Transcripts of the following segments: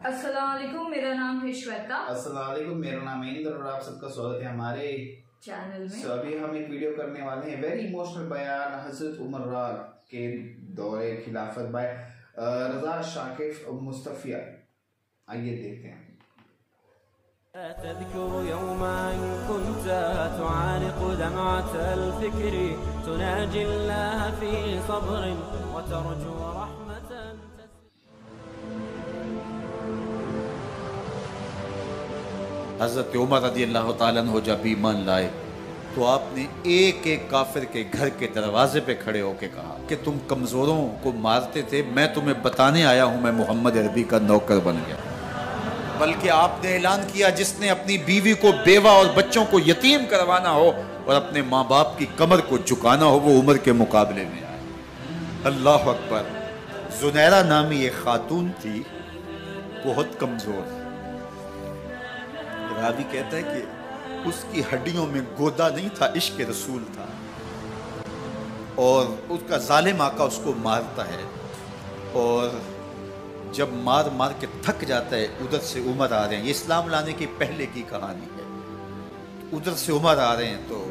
السلام علیکم، میرا نام ہے شویتا۔ السلام علیکم، میرا نام ہے اندر اور آپ سب کا سواگت ہے ہمارے چینل میں۔ ابھی ہم ایک ویڈیو کرنے والے ہیں، ویری ایموشنل بیان حضرت عمر کے دور خلافت بائی رضا شاکف مصطفیہ۔ آئیے دیکھتے ہیں۔ تذكر يوما كنت تعانق دمعة الفكر تناجي الله في صبر وترجو رحمة۔ حضرت عمر رضی اللہ تعالیٰ عنہ جب ایمان لائے تو آپ نے ایک ایک کافر کے گھر کے دروازے پہ کھڑے ہو کے کہا کہ تم کمزوروں کو مارتے تھے، میں تمہیں بتانے آیا ہوں میں محمد عربی کا نوکر بن گیا۔ بلکہ آپ نے اعلان کیا جس نے اپنی بیوی کو بیوہ اور بچوں کو یتیم کروانا ہو اور اپنے ماں باپ کی کمر کو جھکانا ہو وہ عمر کے مقابلے میں آئے۔ اللہ اکبر۔ زنیرہ نامی ایک خاتون تھی، بہت کمزور۔ راوی کہتا ہے کہ اس کی ہڈیوں میں گودا نہیں تھا، عشق رسول تھا، اور اس کا ظالم آقا اس کو مارتا ہے، اور جب مار مار کے تھک جاتا ہے ادھر سے عمر آ رہے ہیں، یہ اسلام لانے کے پہلے کی کہانی ہے، ادھر سے عمر آ رہے ہیں تو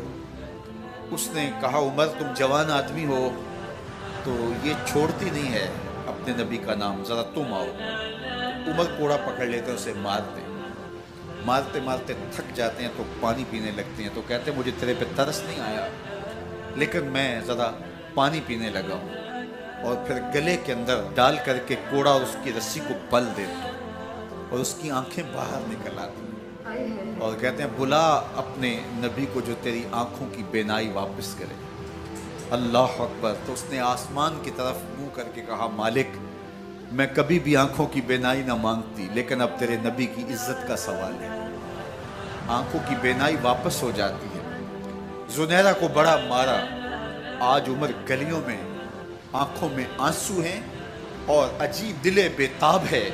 اس نے کہا عمر تم جوان آدمی ہو تو یہ چھوڑتی نہیں ہے اپنے نبی کا نام، ذرا تم آؤ۔ عمر کوڑا پکڑ لیتے ہیں، اسے مارتے مارتے تھک جاتے ہیں تو پانی پینے لگتے ہیں، تو کہتے ہیں مجھے تیرے پہ ترس نہیں آیا لیکن میں ذرا پانی پینے لگا ہوں، اور پھر گلے کے اندر ڈال کر کے کوڑا اور اس کی رسی کو پل دیتے ہیں اور اس کی آنکھیں باہر نکل آتی ہیں اور کہتے ہیں بلا اپنے نبی کو جو تیری آنکھوں کی بینائی واپس کرے۔ اللہ اکبر۔ تو اس نے آسمان کی طرف منہ کر کے کہا مالک میں کبھی بھی آنکھوں کی بینائی نہ مانگتی لیکن اب تیرے نبی کی عزت کا سوال ہے۔ آنکھوں کی بینائی واپس ہو جاتی ہے۔ زنیرہ کو بڑا مارا۔ آج عمر گلیوں میں آنکھوں میں آنسو ہیں اور عجیب دل بے تاب ہے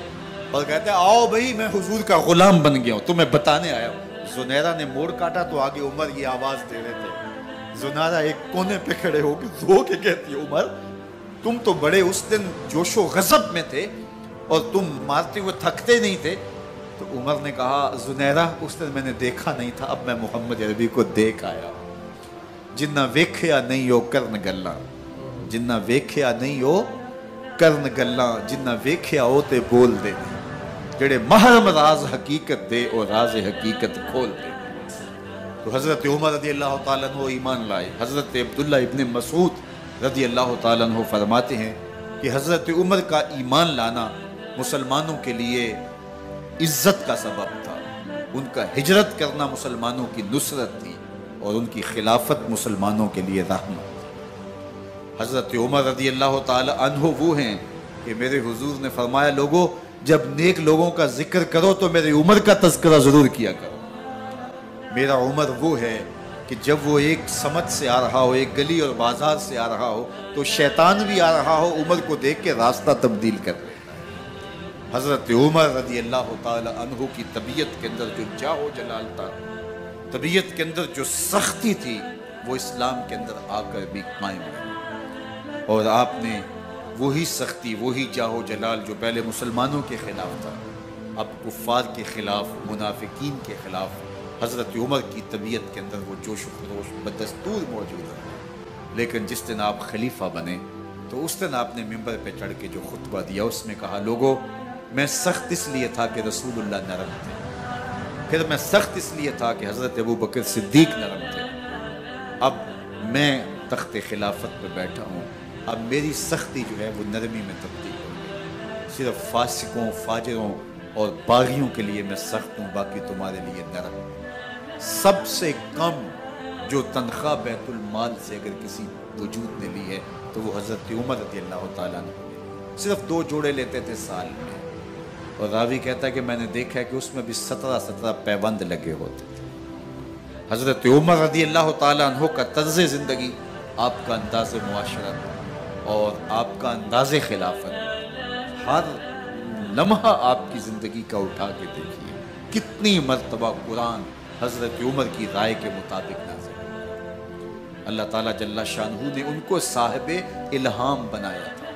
اور کہتے ہیں آؤ بھئی میں حضور کا غلام بن گیا ہوں، تمہیں بتانے آیا ہوں۔ زنیرہ نے موڑ کاٹا تو آگے عمر یہ آواز دے رہے تھے۔ زنیرہ ایک کونے پہ کھڑے ہو کے رو کے کہتی ہے عمر تم تو بڑے اس دن جوش و غضب میں تھے اور تم مارتے ہوئے تھکتے نہیں تھے۔ تو عمر نے کہا زنیرہ اس دن میں نے دیکھا نہیں تھا، اب میں محمد عربی کو دیکھ آیا ہوں۔ جنہ ویکھیا نہیں ہو کرن گلاں، جنہ ویکھیا نہیں ہو کرن گلاں، جنہ ویکھیا ہو تے بول دے، جڑے محرم راز حقیقت دے اور راز حقیقت کھول دے۔ تو حضرت عمر رضی اللہ تعالیٰ عنہ ایمان لائے۔ حضرت عبداللہ ابن مسعود رضی اللہ تعالیٰ عنہ فرماتے ہیں کہ حضرت عمر کا ایمان لانا مسلمانوں کے لیے عزت کا سبب تھا، ان کا ہجرت کرنا مسلمانوں کی نصرت تھی اور ان کی خلافت مسلمانوں کے لیے رحمت۔ حضرت عمر رضی اللہ تعالیٰ عنہ وہ ہیں کہ میرے حضور نے فرمایا لوگوں جب نیک لوگوں کا ذکر کرو تو میرے عمر کا تذکرہ ضرور کیا کرو۔ میرا عمر وہ ہے کہ جب وہ ایک سمت سے آ رہا ہو، ایک گلی اور بازار سے آ رہا ہو تو شیطان بھی آ رہا ہو عمر کو دیکھ کے راستہ تبدیل کر دے۔ حضرت عمر رضی اللہ تعالی عنہ کی طبیعت کے اندر جو جاہ و جلال تھا، طبیعت کے اندر جو سختی تھی وہ اسلام کے اندر آ کر بھی قائم ہے، اور آپ نے وہی سختی وہی جاہ و جلال جو پہلے مسلمانوں کے خلاف تھا اب کفار کے خلاف منافقین کے خلاف حضرت عمر کی طبیعت کے اندر وہ جوش و خروش بدستور موجود ہے۔ لیکن جس دن آپ خلیفہ بنے تو اس دن آپ نے ممبر پہ چڑھ کے جو خطبہ دیا اس میں کہا لوگوں میں سخت اس لیے تھا کہ رسول اللہ نرم تھے، پھر میں سخت اس لیے تھا کہ حضرت ابو بکر صدیق نرم تھے، اب میں تخت خلافت پہ بیٹھا ہوں، اب میری سختی جو ہے وہ نرمی میں تبدیل ہو گئی، صرف فاسقوں فاجروں اور باغیوں کے لیے میں سخت ہوں، باقی تمہارے لیے نرم۔ سب سے کم جو تنخواہ بیت المال سے اگر کسی وجود نے لی ہے تو وہ حضرت عمر رضی اللہ تعالیٰ نے صرف 2 جوڑے لیتے تھے سال میں، اور راوی کہتا ہے کہ میں نے دیکھا ہے کہ اس میں بھی 17 پیوند لگے ہوتے تھے۔ حضرت عمر رضی اللہ تعالیٰ عنہ کا طرز زندگی، آپ کا انداز معاشرت اور آپ کا انداز خلافت، ہر لمحہ آپ کی زندگی کا اٹھا کے دیکھیے کتنی مرتبہ قرآن حضرت عمر کی رائے کے مطابق نازل ہے۔ اللہ تعالیٰ جل شانہ نے ان کو صاحب الہام بنایا تھا،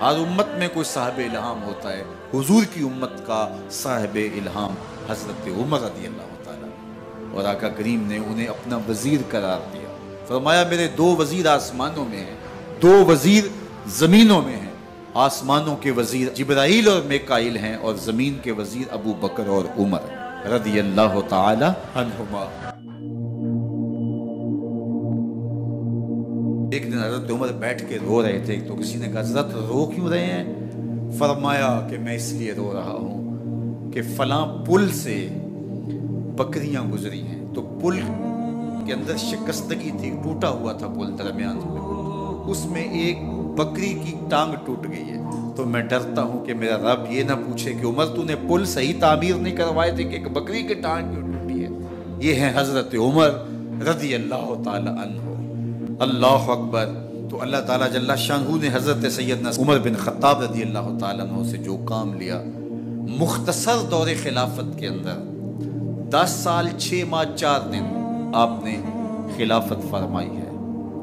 ہر امت میں کوئی صاحب الہام ہوتا ہے، حضور کی امت کا صاحب الہام حضرت عمر رضی اللہ تعالیٰ، اور آقا کریم نے انہیں اپنا وزیر قرار دیا. فرمایا میرے 2 وزیر آسمانوں میں ہیں، 2 وزیر زمینوں میں ہیں. آسمانوں کے وزیر جبرائیل اور میکائیل ہیں، اور زمین کے وزیر ابو بکر اور عمر رضی اللہ تعالی عنہما. ایک دن حضرت عمر بیٹھ کے رو رہے تھے، تو کسی نے کہا حضرت رو کیوں رہے ہیں؟ فرمایا کہ میں اس لیے رو رہا ہوں کہ فلاں پل سے بکریاں گزری ہیں، تو پل کے اندر شکستگی تھی، ٹوٹا ہوا تھا پل درمیان میں، اس میں ایک بکری کی ٹانگ ٹوٹ گئی ہے. تو میں ڈرتا ہوں کہ میرا رب یہ نہ پوچھے کہ عمر تو نے پل صحیح تعمیر نہیں کروائے تھے کہ ایک بکری کی ٹانگ کیوں ٹوٹی ہے. یہ ہیں حضرت عمر رضی اللہ تعالی عنہ. اللہ اکبر. تو اللہ تعالیٰ جل شانہ نے حضرت سیدنا عمر بن خطاب رضی اللہ تعالیٰ عنہ سے جو کام لیا، مختصر دور خلافت کے اندر 10 سال 6 ماہ 4 دن آپ نے خلافت فرمائی ہے،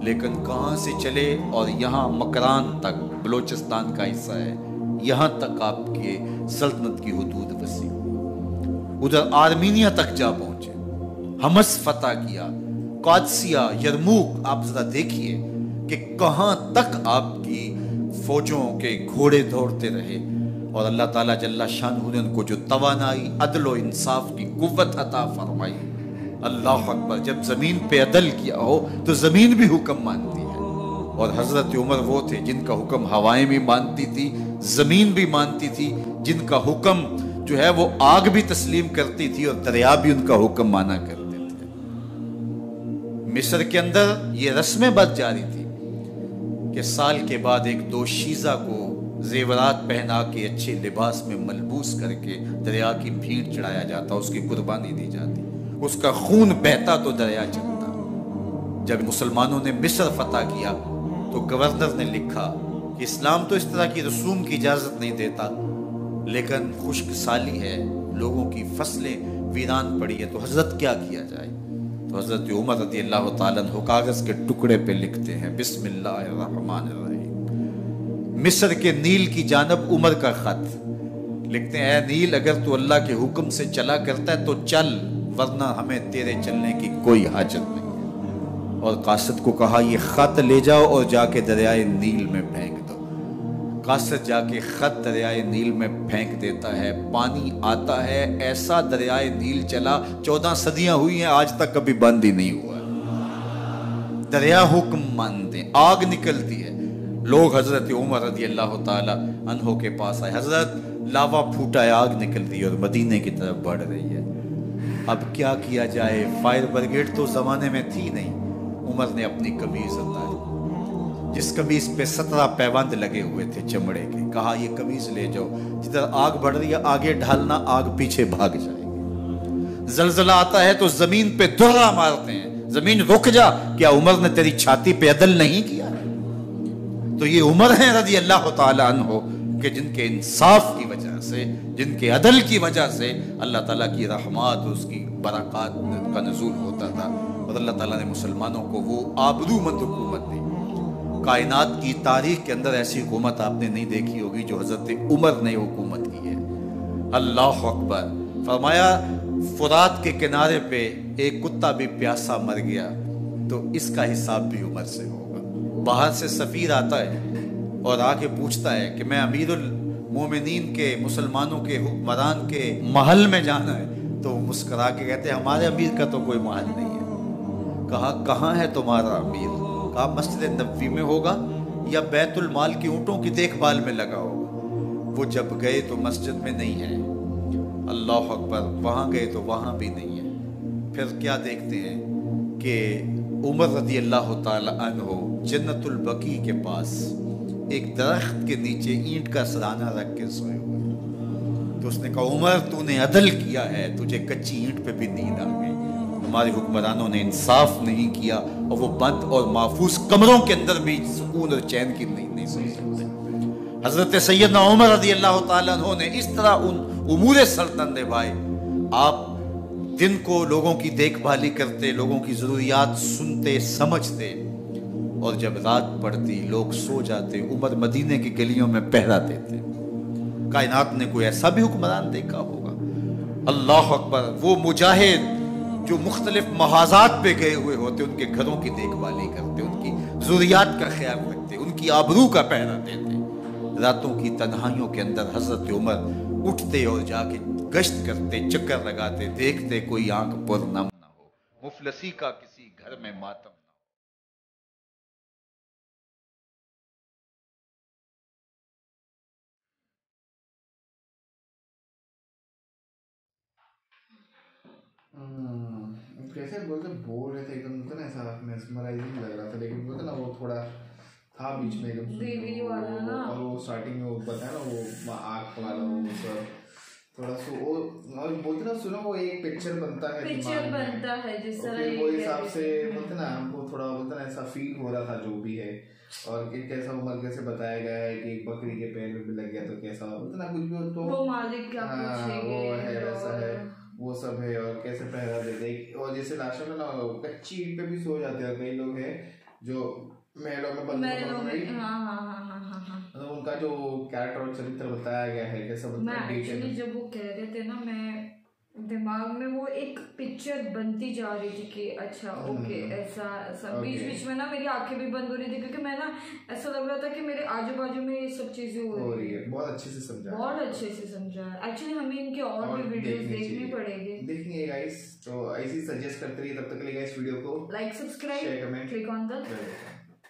لیکن کہاں سے چلے اور یہاں مکران تک، بلوچستان کا حصہ ہے، یہاں تک آپ کے سلطنت کی حدود وسیع، ادھر آرمینیا تک جا پہنچے، حمص فتح کیا، قادسیہ، یرموک. آپ ذرا دیکھیے کہ کہاں تک آپ کی فوجوں کے گھوڑے دوڑتے رہے، اور اللہ تعالیٰ جل شانہ نے ان کو جو توانائی، عدل و انصاف کی قوت عطا فرمائی. اللہ اکبر. جب زمین پہ عدل کیا ہو تو زمین بھی حکم مانتی ہے، اور حضرت عمر وہ تھے جن کا حکم ہوائیں بھی مانتی تھی، زمین بھی مانتی تھی، جن کا حکم جو ہے وہ آگ بھی تسلیم کرتی تھی، اور دریا بھی ان کا حکم مانا کرتے تھے. مصر کے اندر یہ رسمیں بد جاری تھی کہ سال کے بعد ایک دوشیزہ کو زیورات پہنا کے اچھے لباس میں ملبوس کر کے دریا کی بھیڑ چڑھایا جاتا، اس کی قربانی دی جاتی، اس کا خون بہتا تو دریا چلتا. جب مسلمانوں نے مصر فتح کیا تو گورنر نے لکھا کہ اسلام تو اس طرح کی رسوم کی اجازت نہیں دیتا، لیکن خشک سالی ہے، لوگوں کی فصلیں ویران پڑی ہے، تو حضرت کیا کیا جائے؟ تو حضرت عمر رضی اللہ تعالیٰ عنہ کاغذ کے ٹکڑے پہ لکھتے ہیں بسم اللہ الرحمن الرحیم. مصر کے نیل کی جانب عمر کا خط لکھتے ہیں، اے نیل اگر تو اللہ کے حکم سے چلا کرتا ہے تو چل، ورنہ ہمیں تیرے چلنے کی کوئی حاجت نہیں. اور قاصد کو کہا یہ خط لے جاؤ اور جا کے دریائے نیل میں پھینک دو. قاصد جا کے خط دریائے نیل میں پھینک دیتا ہے، پانی آتا ہے، ایسا دریائے نیل چلا 14 صدیاں ہوئی ہیں آج تک کبھی بند ہی نہیں ہوا. دریا حکم مانتے، آگ نکلتی ہے. لوگ حضرت عمر رضی اللہ تعالی عنہ کے پاس آئے، حضرت لاوا پھوٹا ہے، آگ نکل رہی ہے اور مدینے کی طرف بڑھ رہی ہے، اب کیا کیا جائے؟ فائر بریگیڈ تو زمانے میں تھی نہیں. عمر نے اپنی قمیض اتاری، جس قمیض پہ 17 پیوند لگے ہوئے تھے چمڑے کے، کہا یہ قمیض لے جاؤ، جدھر آگ بڑھ رہی ہے آگے ڈھالنا، آگ پیچھے بھاگ جائے گی. زلزلہ آتا ہے تو زمین پہ دھرا مارتے ہیں، زمین رک جا، کیا عمر نے تیری چھاتی پہ عدل نہیں کیا؟ تو یہ عمر ہیں رضی اللہ تعالی عنہ کہ جن کے انصاف کی وجہ سے، جن کے عدل کی وجہ سے اللہ تعالیٰ کی رحمات، اس کی برکات کا نزول ہوتا تھا، اور اللہ تعالیٰ نے مسلمانوں کو وہ آبرومند حکومت دی. کائنات کی تاریخ کے اندر ایسی حکومت آپ نے نہیں دیکھی ہوگی جو حضرت عمر نے حکومت کی ہے. اللہ اکبر. فرمایا فرات کے کنارے پہ ایک کتا بھی پیاسا مر گیا تو اس کا حساب بھی عمر سے ہوگا. باہر سے سفیر آتا ہے اور آ کے پوچھتا ہے کہ میں امیر المومنین کے، مسلمانوں کے حکمران کے محل میں جانا ہے، تو وہ مسکرا کے کہتے ہیں ہمارے امیر کا تو کوئی محل نہیں ہے. کہا کہاں ہے تمہارا امیر؟ کہا مسجد نبوی میں ہوگا یا بیت المال کی اونٹوں کی دیکھ بھال میں لگا ہوگا. وہ جب گئے تو مسجد میں نہیں ہے. اللہ اکبر. وہاں گئے تو وہاں بھی نہیں ہے. پھر کیا دیکھتے ہیں کہ عمر رضی اللہ تعالی عنہ جنت البقیع کے پاس ایک درخت کے نیچے اینٹ کا سرانہ رکھ کے سوئے ہوئے. تو اس نے کہا عمر تو نے عدل کیا ہے، تجھے کچی اینٹ پہ بھی نیند آ گئی. ہمارے حکمرانوں نے انصاف نہیں کیا اور وہ بند اور محفوظ کمروں کے اندر بھی سکون اور چین کی نیند نہیں سو سکتے. حضرت سیدنا عمر رضی اللہ تعالیٰ عنہ نے اس طرح ان امور سلطنت نبھائے. آپ دن کو لوگوں کی دیکھ بھالی کرتے، لوگوں کی ضروریات سنتے سمجھتے، اور جب رات پڑتی لوگ سو جاتے عمر مدینے کی گلیوں میں پہرا دیتے. کائنات نے کوئی ایسا بھی حکمران دیکھا ہوگا؟ اللہ اکبر. وہ مجاہد جو مختلف محاذات پہ گئے ہوئے ہوتے ان کے گھروں کی دیکھ بھالی کرتے, ان کی ذریات کا خیال رکھتے, ان کی آبرو کا پہرا دیتے. راتوں کی تنہائیوں کے اندر حضرت عمر اٹھتے اور جا کے گشت کرتے, چکر لگاتے, دیکھتے کوئی آنکھ پر نم نہ ہو, مفلسی کا کسی گھر میں ماتم نہ ہو. کیسے بولتے بول رہے تھے ایک دم نا ایسا میسمرائزنگ لگ رہا تھا, لیکن بولتے نا وہ تھوڑا تھا بیچ میں ایک دم, اور وہ اسٹارٹنگ میں وہ بتایا نا وہ آنکھ والا وہ سب تھوڑا سا وہ, اور بولتے نا سنو وہ ایک پکچر بنتا ہے جس طرح وہ حساب سے بولتے نا ہم کو تھوڑا بولتے نا ایسا فیل ہو رہا تھا جو بھی ہے. اور کیسا عمر کیسے بتایا گیا ہے کہ ایک بکری کے پیر میں لگ گیا تو کیسا بولتے نا کچھ بھی ہو تو وہ مالک کیا پوچھیں گے, وہ ہے ویسا ہے وہ سب ہے. اور کیسے پہرا دیتے, اور جیسے لاسٹ میں نا کچی اینٹ پہ بھی سو جاتے ہیں. کئی لوگ ہیں جو محلوں میں بند مطلب ان کا جو کیریکٹر اور چرتر بتایا گیا ہے کیسا بتایا. ایکچولی جب وہ کہہ رہے تھے نا میں دماغ میں وہ ایک پکچر بنتی جا رہی تھی کہ اچھا اوکے ایسا ایسا. بیچ بیچ میں نا میری آنکھیں بھی بند ہو رہی تھی کیونکہ میں نا ایسا لگ رہا تھا کہ میرے آجو باجو میں یہ سب چیزیں ہو رہی ہے. بہت اچھے سے سمجھا, بہت اچھے سے سمجھا. ایکچولی ہمیں ان کے اور بھی ویڈیوز دیکھنی پڑے گی, دیکھیں گے گائز. تو ایسے ہی سجیسٹ کرتے رہیے. تب تک کے لیے گائز ویڈیو کو like, subscribe, click on the